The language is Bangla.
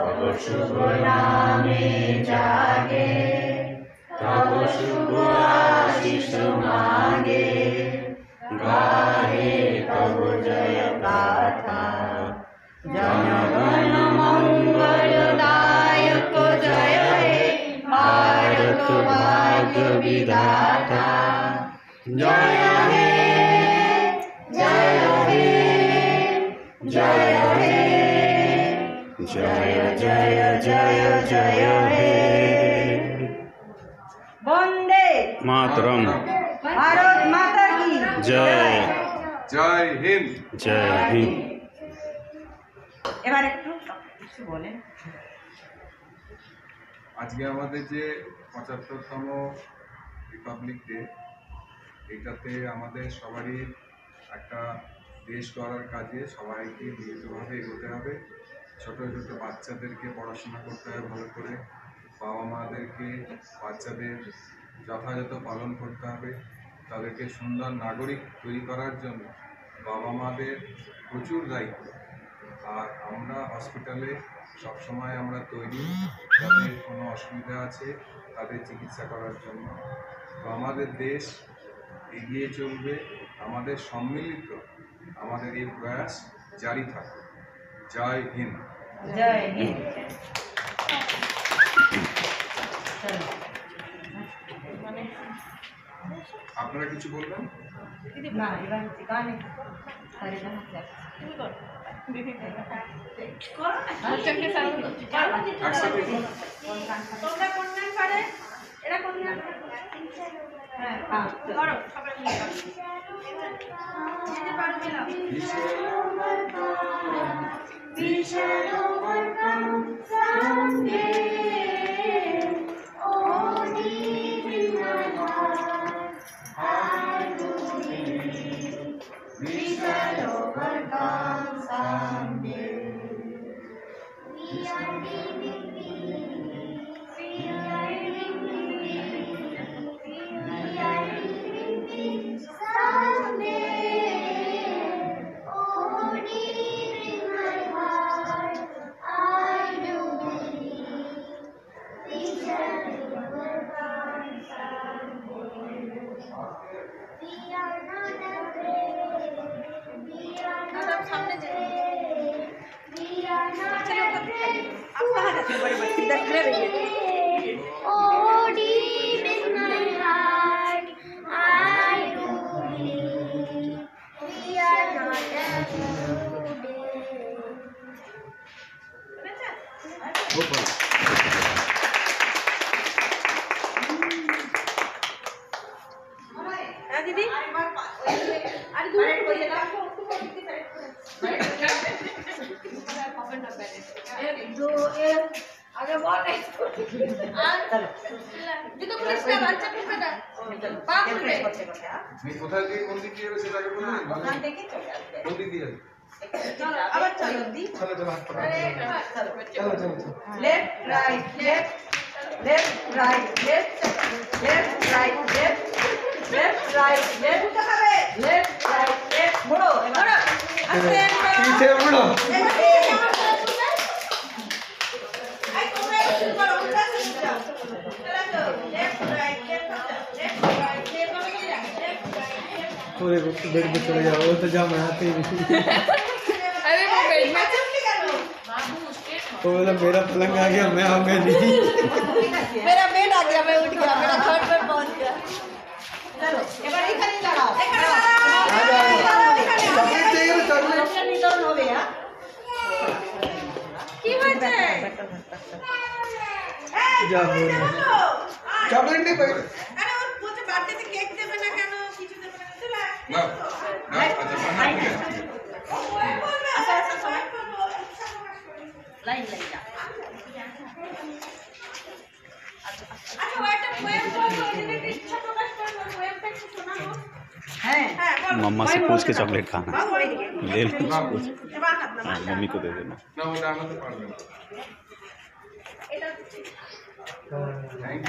तब शुभ नामे जागे, तब शुभ आशीष मांगे, गाहे तब जय गाथा। जन गण मंगलदायक जय हे भारत भाग्य विधाता। जय हे जय हे जय हे जय जय जय जय हे। वंदे मातरम। भारत माता की जय। जय हिंद। जय हिंद। এবার একটু কিছু বলেন। আজকে আমাদের যে ৭৫তম রিপাবলিক ডে, এটাতে আমাদের সবারই একটা দেশ গড়ার কাজে সবাইকে মিলিতভাবে এগোতে হবে। ছোট ছোট বাচ্চাদেরকে পড়াশোনা করতে হবে ভালো করে, বাবা মাদেরকে বাচ্চাদের যথাযথ পালন করতে হবে, তাদেরকে সুন্দর নাগরিক তৈরি করার জন্য বাবা মাদের প্রচুর দায়িত্ব। আর আমরা হসপিটালে সবসময় আমরা তৈরি, যাদের কোনো অসুবিধা আছে তাদের চিকিৎসা করার জন্য। তো আমাদের দেশ এগিয়ে চলবে, আমাদের সম্মিলিত আমাদের এই প্রয়াস জারি থাকবে। জয় হিন্দ। জয় হিন্দ। আপনারা কিছু বলবেন? না এবার গানে তোমরা কোন গান পারে? এরা কোন গান পারে? হ্যাঁ করো সবাই মিলে করো। We shall overcome someday. Oh, deep in my heart, I do believe we shall overcome someday. We are living believe, we are living believe, we are living believe someday. Oh, deep in my heart, I do believe we shall overcome someday. We are not afraid, we are not afraid, we are not afraid. Oh, deep in my heart, I do believe we are not afraid. दीदी आगे बोल কোথায় দিয়ে কোন দিক দিয়ে যাবে সেটা আগে বলুন। কোন দিক দিয়ে যাবে? আবার চলো দি চলো চলো হাত পাকা। চলো চলো left right left left right left left right left left right left হবে লেফট রাইট লেফট মুড়ো মুড়ো আস্তে पीछे मुड़ो। আই তোমরা শুরু করো উল্টা শুরু করো চলো left right left left right left पूरे बेड पे चले जाओ, वो तो जाम आते ही नहीं। अरे वो बेड में तो बोला मेरा पलंग आ गया, मैं आऊंगा नहीं। मेरा बेड आ गया, मैं उठ गया, मेरा थर्ड पे पहुंच गया। चलो এবার এখানে দাঁড়াও এখানে चॉकलेट चाहिए ना, चॉकलेट। নিদন হবে হ্যাঁ কি হয়েছে जा चॉकलेट नहीं पाई। আরে ও বলছে বার্থডেতে কেক দেবে না কেন, কিছু দেবে না চলে না না আচ্ছা বানা ঠিক আছে। আচ্ছা আচ্ছা সবাই লাইন লাইন যা আচ্ছা ও একটা পোয়েম বলবো, যদি ইচ্ছা প্রকাশ করবে পোয়েমটা একটু শোনাবো। হ্যাঁ হ্যাঁ मम्मा से पूछ के चॉकलेट खाना বাবু ওইদিকে ले लो। এবার হাত না हाँ, मम्मी को दे देना। না ওটা আমাদের পারবে না। এটা থ্যাংক